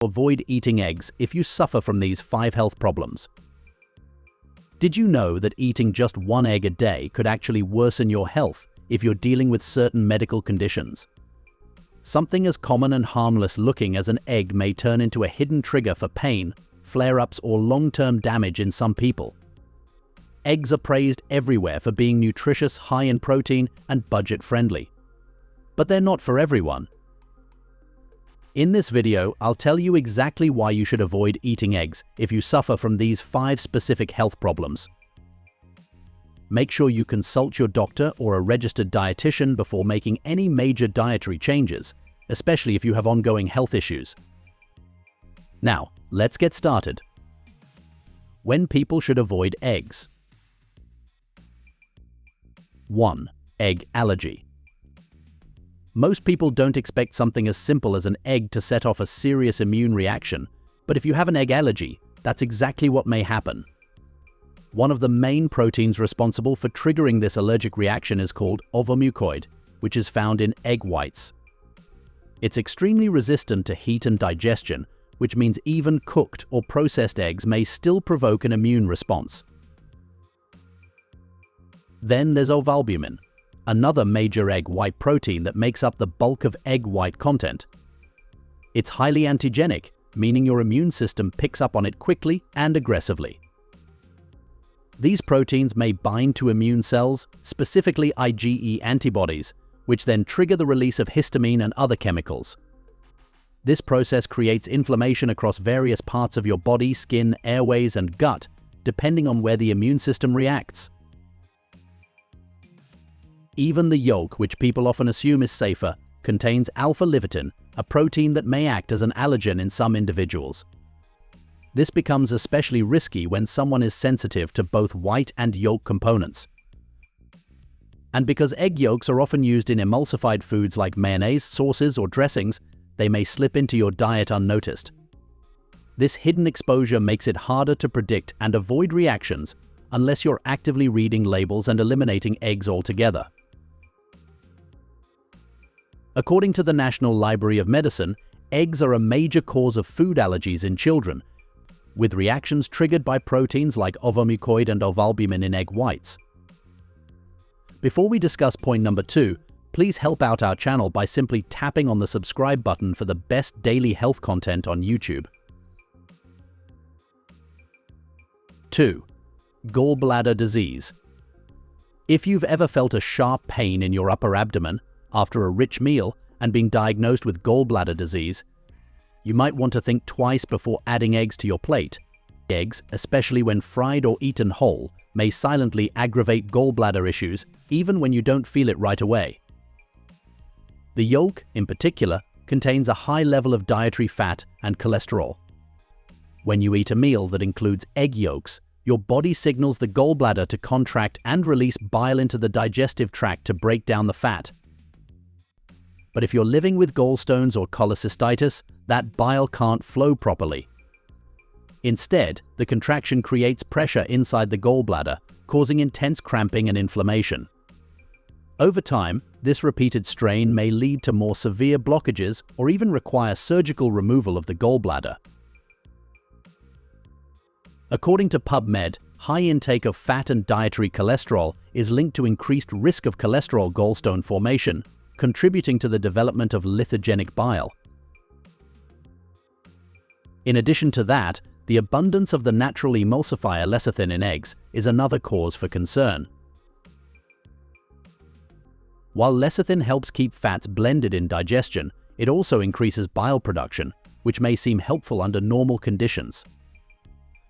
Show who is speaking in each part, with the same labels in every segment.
Speaker 1: Avoid eating eggs if you suffer from these 5 health problems. Did you know that eating just 1 egg a day could actually worsen your health if you're dealing with certain medical conditions? Something as common and harmless-looking as an egg may turn into a hidden trigger for pain, flare-ups, or long-term damage in some people. Eggs are praised everywhere for being nutritious, high in protein, and budget-friendly. But they're not for everyone. In this video, I'll tell you exactly why you should avoid eating eggs if you suffer from these 5 specific health problems. Make sure you consult your doctor or a registered dietitian before making any major dietary changes, especially if you have ongoing health issues. Now, let's get started. When people should avoid eggs. 1. Egg allergy. Most people don't expect something as simple as an egg to set off a serious immune reaction, but if you have an egg allergy, that's exactly what may happen. One of the main proteins responsible for triggering this allergic reaction is called ovomucoid, which is found in egg whites. It's extremely resistant to heat and digestion, which means even cooked or processed eggs may still provoke an immune response. Then there's ovalbumin, another major egg white protein that makes up the bulk of egg white content. It's highly antigenic, meaning your immune system picks up on it quickly and aggressively. These proteins may bind to immune cells, specifically IgE antibodies, which then trigger the release of histamine and other chemicals. This process creates inflammation across various parts of your body, skin, airways, and gut, depending on where the immune system reacts. Even the yolk, which people often assume is safer, contains alpha-lipotin, a protein that may act as an allergen in some individuals. This becomes especially risky when someone is sensitive to both white and yolk components. And because egg yolks are often used in emulsified foods like mayonnaise, sauces, or dressings, they may slip into your diet unnoticed. This hidden exposure makes it harder to predict and avoid reactions unless you're actively reading labels and eliminating eggs altogether. According to the National Library of Medicine, eggs are a major cause of food allergies in children, with reactions triggered by proteins like ovomucoid and ovalbumin in egg whites. Before we discuss point number 2, please help out our channel by simply tapping on the subscribe button for the best daily health content on YouTube. 2. Gallbladder disease. If you've ever felt a sharp pain in your upper abdomen after a rich meal and been diagnosed with gallbladder disease, you might want to think twice before adding eggs to your plate. Eggs, especially when fried or eaten whole, may silently aggravate gallbladder issues even when you don't feel it right away. The yolk, in particular, contains a high level of dietary fat and cholesterol. When you eat a meal that includes egg yolks, your body signals the gallbladder to contract and release bile into the digestive tract to break down the fat. But if you're living with gallstones or cholecystitis, that bile can't flow properly. Instead, the contraction creates pressure inside the gallbladder, causing intense cramping and inflammation. Over time, this repeated strain may lead to more severe blockages or even require surgical removal of the gallbladder. According to PubMed, high intake of fat and dietary cholesterol is linked to increased risk of cholesterol gallstone formation, contributing to the development of lithogenic bile. In addition to that, the abundance of the natural emulsifier lecithin in eggs is another cause for concern. While lecithin helps keep fats blended in digestion, it also increases bile production, which may seem helpful under normal conditions.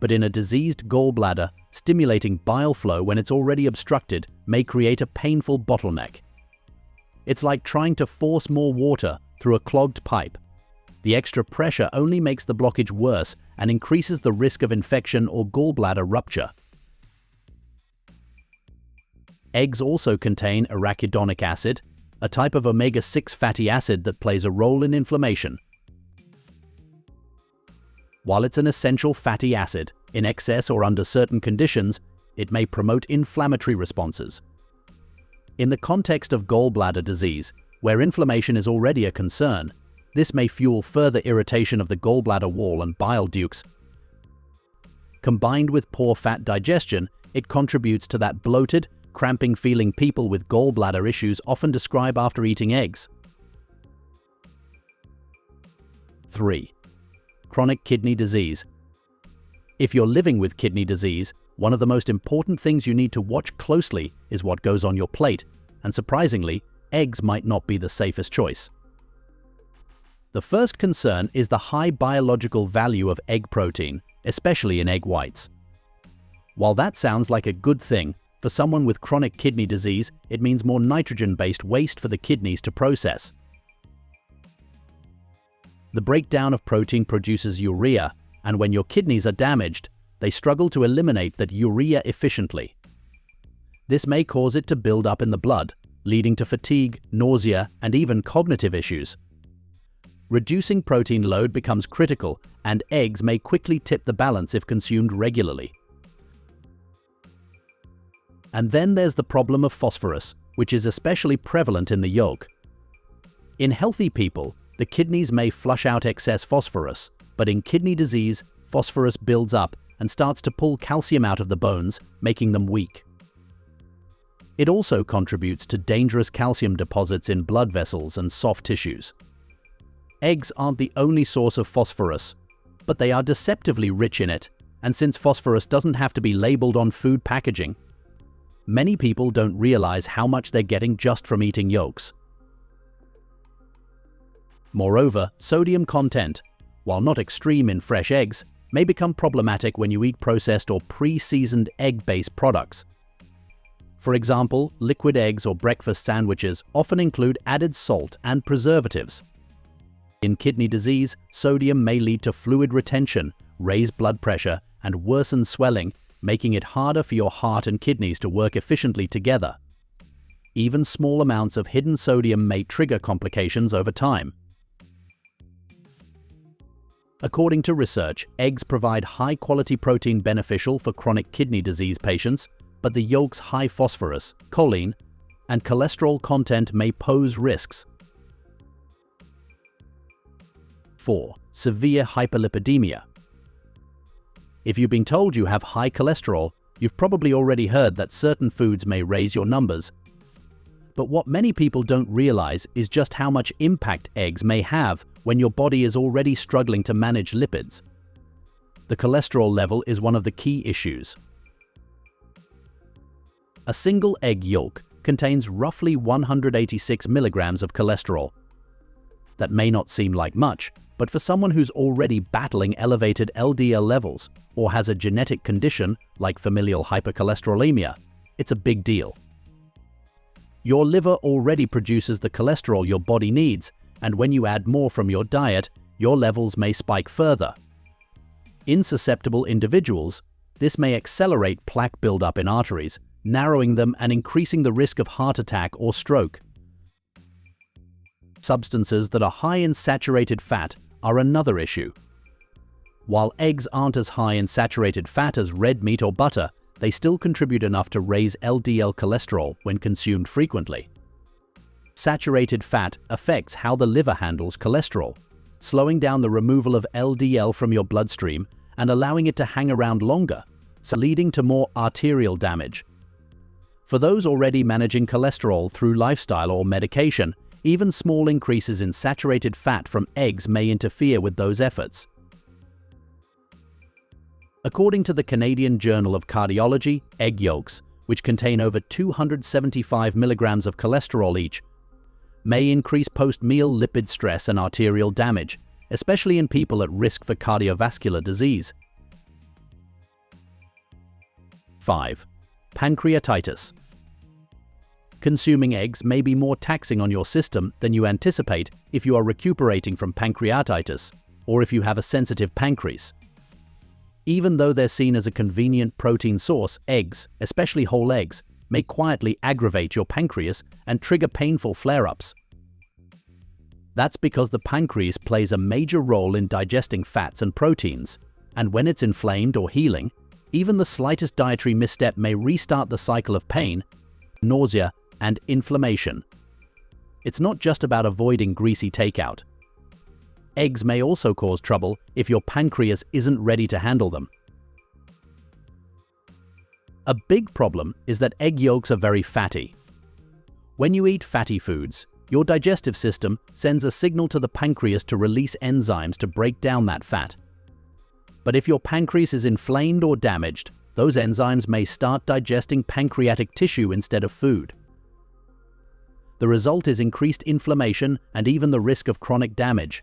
Speaker 1: But in a diseased gallbladder, stimulating bile flow when it's already obstructed may create a painful bottleneck. It's like trying to force more water through a clogged pipe. The extra pressure only makes the blockage worse and increases the risk of infection or gallbladder rupture. Eggs also contain arachidonic acid, a type of omega-6 fatty acid that plays a role in inflammation. While it's an essential fatty acid, in excess or under certain conditions, it may promote inflammatory responses. In the context of gallbladder disease, where inflammation is already a concern, This may fuel further irritation of the gallbladder wall and bile ducts. Combined with poor fat digestion, it contributes to that bloated, cramping feeling people with gallbladder issues often describe after eating eggs. 3. Chronic kidney disease. If you're living with kidney disease, one of the most important things you need to watch closely is what goes on your plate, and surprisingly, eggs might not be the safest choice. The first concern is the high biological value of egg protein, especially in egg whites. While that sounds like a good thing, for someone with chronic kidney disease, it means more nitrogen-based waste for the kidneys to process. The breakdown of protein produces urea, and when your kidneys are damaged, they struggle to eliminate that urea efficiently. This may cause it to build up in the blood, leading to fatigue, nausea, and even cognitive issues. Reducing protein load becomes critical, and eggs may quickly tip the balance if consumed regularly. And then there's the problem of phosphorus, which is especially prevalent in the yolk. In healthy people, the kidneys may flush out excess phosphorus, but in kidney disease, phosphorus builds up and starts to pull calcium out of the bones, making them weak. It also contributes to dangerous calcium deposits in blood vessels and soft tissues. Eggs aren't the only source of phosphorus, but they are deceptively rich in it, and since phosphorus doesn't have to be labeled on food packaging, many people don't realize how much they're getting just from eating yolks. Moreover, sodium content, while not extreme in fresh eggs, may become problematic when you eat processed or pre-seasoned egg-based products. For example, liquid eggs or breakfast sandwiches often include added salt and preservatives. In kidney disease, sodium may lead to fluid retention, raise blood pressure, and worsen swelling, making it harder for your heart and kidneys to work efficiently together. Even small amounts of hidden sodium may trigger complications over time. According to research, eggs provide high-quality protein beneficial for chronic kidney disease patients, but the yolk's high phosphorus, choline, and cholesterol content may pose risks. 4. Severe hyperlipidemia. If you've been told you have high cholesterol, you've probably already heard that certain foods may raise your numbers. But what many people don't realize is just how much impact eggs may have when your body is already struggling to manage lipids. The cholesterol level is one of the key issues. A single egg yolk contains roughly 186 milligrams of cholesterol. That may not seem like much, but for someone who's already battling elevated LDL levels or has a genetic condition like familial hypercholesterolemia, it's a big deal. Your liver already produces the cholesterol your body needs, and when you add more from your diet, your levels may spike further. In susceptible individuals, this may accelerate plaque buildup in arteries, narrowing them and increasing the risk of heart attack or stroke. Substances that are high in saturated fat are another issue. While eggs aren't as high in saturated fat as red meat or butter, they still contribute enough to raise LDL cholesterol when consumed frequently. Saturated fat affects how the liver handles cholesterol, slowing down the removal of LDL from your bloodstream and allowing it to hang around longer, so leading to more arterial damage. For those already managing cholesterol through lifestyle or medication, even small increases in saturated fat from eggs may interfere with those efforts. According to the Canadian Journal of Cardiology, egg yolks, which contain over 275 milligrams of cholesterol each, may increase post-meal lipid stress and arterial damage, especially in people at risk for cardiovascular disease. 5. Pancreatitis. Consuming eggs may be more taxing on your system than you anticipate if you are recuperating from pancreatitis or if you have a sensitive pancreas. Even though they're seen as a convenient protein source, eggs, especially whole eggs, may quietly aggravate your pancreas and trigger painful flare-ups. That's because the pancreas plays a major role in digesting fats and proteins, and when it's inflamed or healing, even the slightest dietary misstep may restart the cycle of pain, nausea, and inflammation. It's not just about avoiding greasy takeout. Eggs may also cause trouble if your pancreas isn't ready to handle them. A big problem is that egg yolks are very fatty. When you eat fatty foods, your digestive system sends a signal to the pancreas to release enzymes to break down that fat. But if your pancreas is inflamed or damaged, those enzymes may start digesting pancreatic tissue instead of food. The result is increased inflammation and even the risk of chronic damage.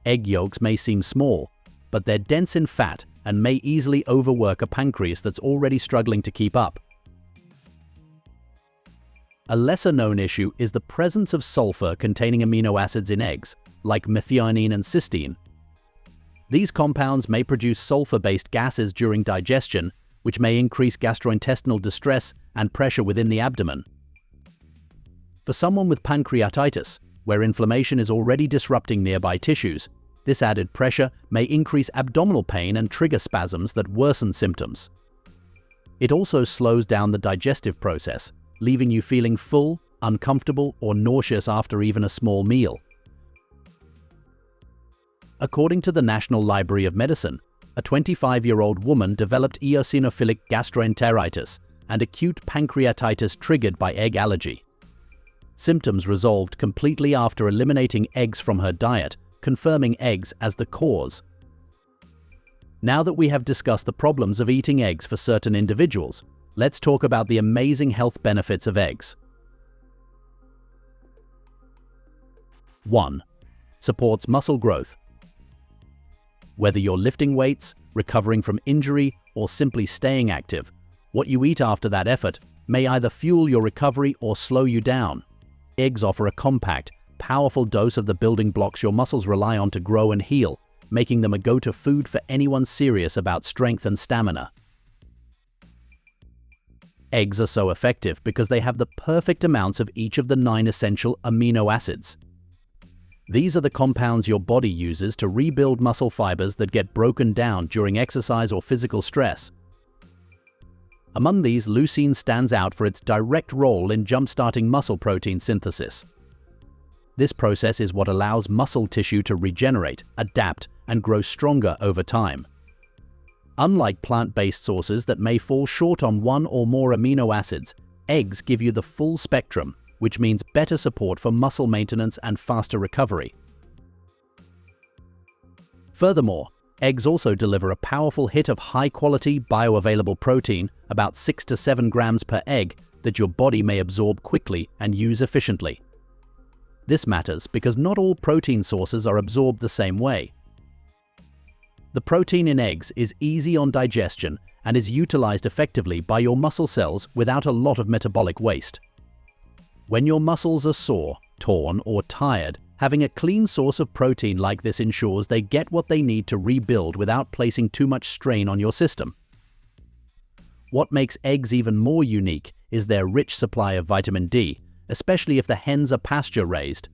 Speaker 1: Egg yolks may seem small, but they're dense in fat and may easily overwork a pancreas that's already struggling to keep up. A lesser-known issue is the presence of sulfur containing amino acids in eggs, like methionine and cysteine. These compounds may produce sulfur-based gases during digestion, which may increase gastrointestinal distress and pressure within the abdomen. For someone with pancreatitis, where inflammation is already disrupting nearby tissues, this added pressure may increase abdominal pain and trigger spasms that worsen symptoms. It also slows down the digestive process, leaving you feeling full, uncomfortable, or nauseous after even a small meal. According to the National Library of Medicine, a 25-year-old woman developed eosinophilic gastroenteritis and acute pancreatitis triggered by egg allergy. Symptoms resolved completely after eliminating eggs from her diet, confirming eggs as the cause. Now that we have discussed the problems of eating eggs for certain individuals, let's talk about the amazing health benefits of eggs. 1. Supports muscle growth. Whether you're lifting weights, recovering from injury, or simply staying active, what you eat after that effort may either fuel your recovery or slow you down. Eggs offer a compact, powerful dose of the building blocks your muscles rely on to grow and heal, making them a go-to food for anyone serious about strength and stamina. Eggs are so effective because they have the perfect amounts of each of the 9 essential amino acids. These are the compounds your body uses to rebuild muscle fibers that get broken down during exercise or physical stress. Among these, leucine stands out for its direct role in jump-starting muscle protein synthesis. This process is what allows muscle tissue to regenerate, adapt, and grow stronger over time. Unlike plant-based sources that may fall short on one or more amino acids, eggs give you the full spectrum, which means better support for muscle maintenance and faster recovery. Furthermore, eggs also deliver a powerful hit of high-quality, bioavailable protein, about 6 to 7 grams per egg, that your body may absorb quickly and use efficiently. This matters because not all protein sources are absorbed the same way. The protein in eggs is easy on digestion and is utilized effectively by your muscle cells without a lot of metabolic waste. When your muscles are sore, torn, or tired, having a clean source of protein like this ensures they get what they need to rebuild without placing too much strain on your system. What makes eggs even more unique is their rich supply of vitamin D, especially if the hens are pasture-raised.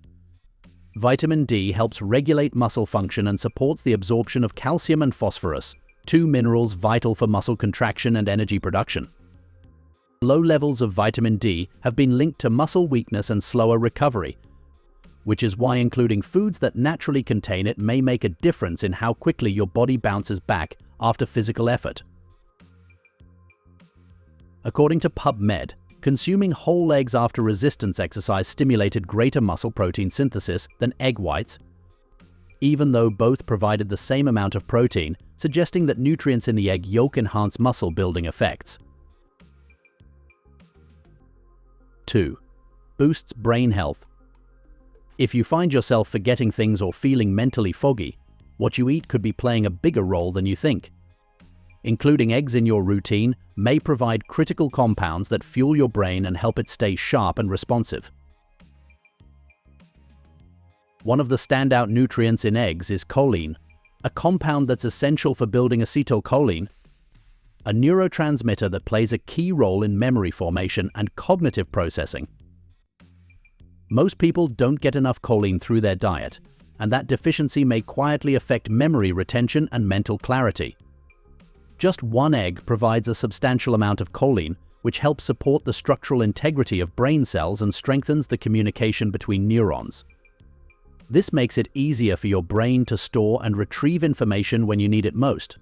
Speaker 1: Vitamin D helps regulate muscle function and supports the absorption of calcium and phosphorus, 2 minerals vital for muscle contraction and energy production. Low levels of vitamin D have been linked to muscle weakness and slower recovery, which is why including foods that naturally contain it may make a difference in how quickly your body bounces back after physical effort. According to PubMed, consuming whole eggs after resistance exercise stimulated greater muscle protein synthesis than egg whites, even though both provided the same amount of protein, suggesting that nutrients in the egg yolk enhance muscle building effects. 2. Boosts brain health. If you find yourself forgetting things or feeling mentally foggy, what you eat could be playing a bigger role than you think. Including eggs in your routine may provide critical compounds that fuel your brain and help it stay sharp and responsive. One of the standout nutrients in eggs is choline, a compound that's essential for building acetylcholine, a neurotransmitter that plays a key role in memory formation and cognitive processing. Most people don't get enough choline through their diet, and that deficiency may quietly affect memory retention and mental clarity. Just one egg provides a substantial amount of choline, which helps support the structural integrity of brain cells and strengthens the communication between neurons. This makes it easier for your brain to store and retrieve information when you need it most.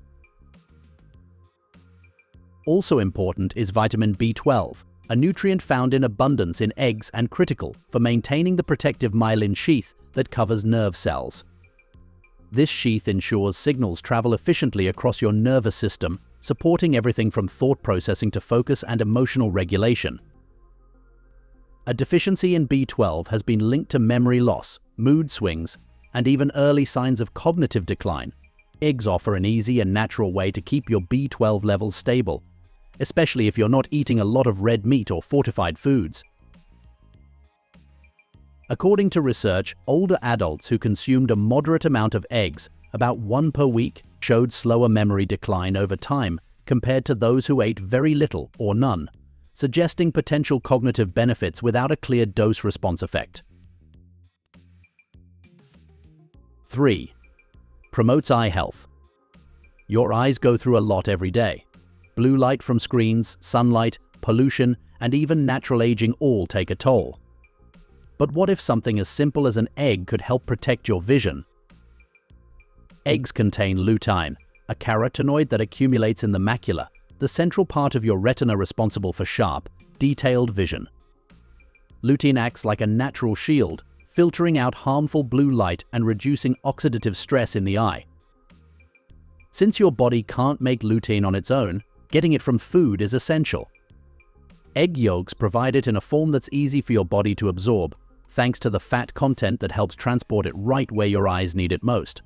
Speaker 1: Also important is vitamin B12, a nutrient found in abundance in eggs and critical for maintaining the protective myelin sheath that covers nerve cells. This sheath ensures signals travel efficiently across your nervous system, supporting everything from thought processing to focus and emotional regulation. A deficiency in B12 has been linked to memory loss, mood swings, and even early signs of cognitive decline. Eggs offer an easy and natural way to keep your B12 levels stable, especially if you're not eating a lot of red meat or fortified foods. According to research, older adults who consumed a moderate amount of eggs, about 1 per week, showed slower memory decline over time compared to those who ate very little or none, suggesting potential cognitive benefits without a clear dose-response effect. 3. Promotes eye health. Your eyes go through a lot every day. Blue light from screens, sunlight, pollution, and even natural aging all take a toll. But what if something as simple as an egg could help protect your vision? Eggs contain lutein, a carotenoid that accumulates in the macula, the central part of your retina responsible for sharp, detailed vision. Lutein acts like a natural shield, filtering out harmful blue light and reducing oxidative stress in the eye. Since your body can't make lutein on its own, getting it from food is essential. Egg yolks provide it in a form that's easy for your body to absorb, thanks to the fat content that helps transport it right where your eyes need it most.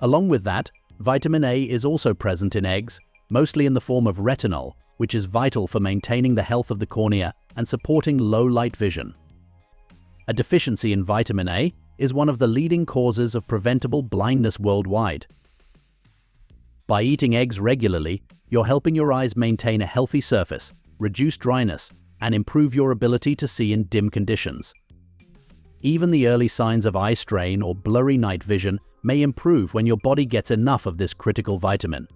Speaker 1: Along with that, vitamin A is also present in eggs, mostly in the form of retinol, which is vital for maintaining the health of the cornea and supporting low-light vision. A deficiency in vitamin A is one of the leading causes of preventable blindness worldwide. By eating eggs regularly, you're helping your eyes maintain a healthy surface, reduce dryness, and improve your ability to see in dim conditions. Even the early signs of eye strain or blurry night vision may improve when your body gets enough of this critical vitamin.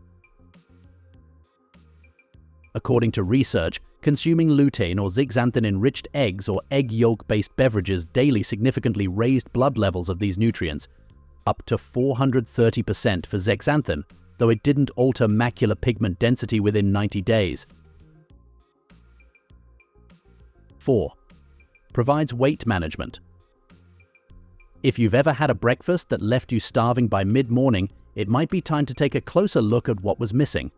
Speaker 1: According to research, consuming lutein or zeaxanthin-enriched eggs or egg yolk-based beverages daily significantly raised blood levels of these nutrients, up to 430% for zeaxanthin, though it didn't alter macular pigment density within 90 days. 4. Provides weight management. If you've ever had a breakfast that left you starving by mid-morning, it might be time to take a closer look at what was missing.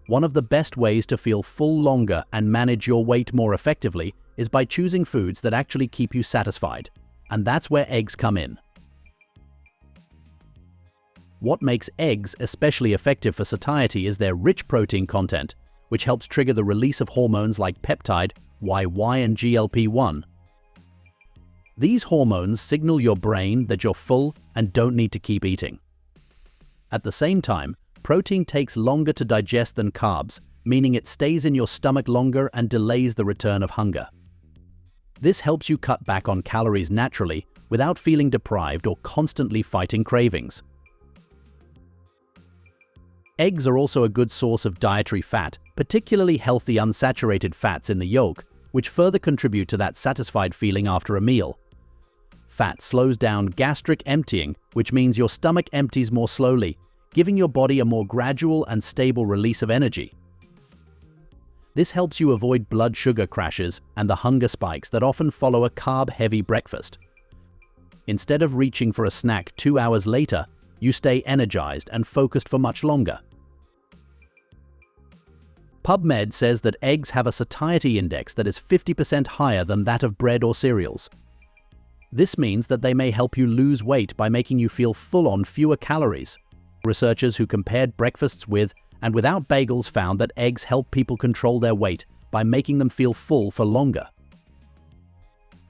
Speaker 1: One of the best ways to feel full longer and manage your weight more effectively is by choosing foods that actually keep you satisfied, and that's where eggs come in. What makes eggs especially effective for satiety is their rich protein content, which helps trigger the release of hormones like peptide, YY and GLP-1. These hormones signal your brain that you're full and don't need to keep eating. At the same time, protein takes longer to digest than carbs, meaning it stays in your stomach longer and delays the return of hunger. This helps you cut back on calories naturally without feeling deprived or constantly fighting cravings. Eggs are also a good source of dietary fat, particularly healthy unsaturated fats in the yolk, which further contribute to that satisfied feeling after a meal. Fat slows down gastric emptying, which means your stomach empties more slowly, giving your body a more gradual and stable release of energy. This helps you avoid blood sugar crashes and the hunger spikes that often follow a carb-heavy breakfast. Instead of reaching for a snack 2 hours later, you stay energized and focused for much longer. PubMed says that eggs have a satiety index that is 50% higher than that of bread or cereals. This means that they may help you lose weight by making you feel full on fewer calories. Researchers who compared breakfasts with and without bagels found that eggs help people control their weight by making them feel full for longer.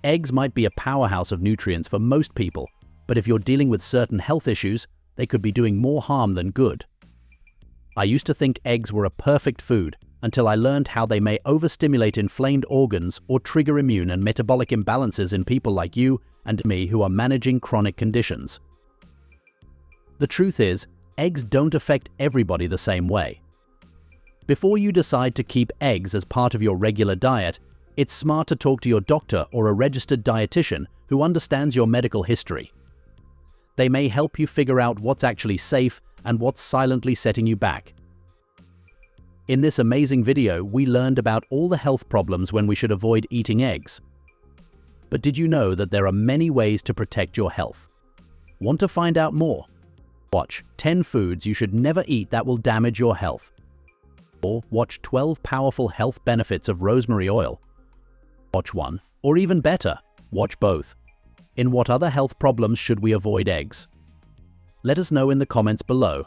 Speaker 1: Eggs might be a powerhouse of nutrients for most people, but if you're dealing with certain health issues, they could be doing more harm than good. I used to think eggs were a perfect food until I learned how they may overstimulate inflamed organs or trigger immune and metabolic imbalances in people like you and me who are managing chronic conditions. The truth is, eggs don't affect everybody the same way. Before you decide to keep eggs as part of your regular diet, It's smart to talk to your doctor or a registered dietitian who understands your medical history. They may help you figure out what's actually safe and what's silently setting you back. In this amazing video, we learned about all the health problems when we should avoid eating eggs. But did you know that there are many ways to protect your health? Want to find out more? Watch 10 foods you should never eat that will damage your health. Or watch 12 powerful health benefits of rosemary oil. Watch one, or even better, watch both. In what other health problems should we avoid eggs? Let us know in the comments below.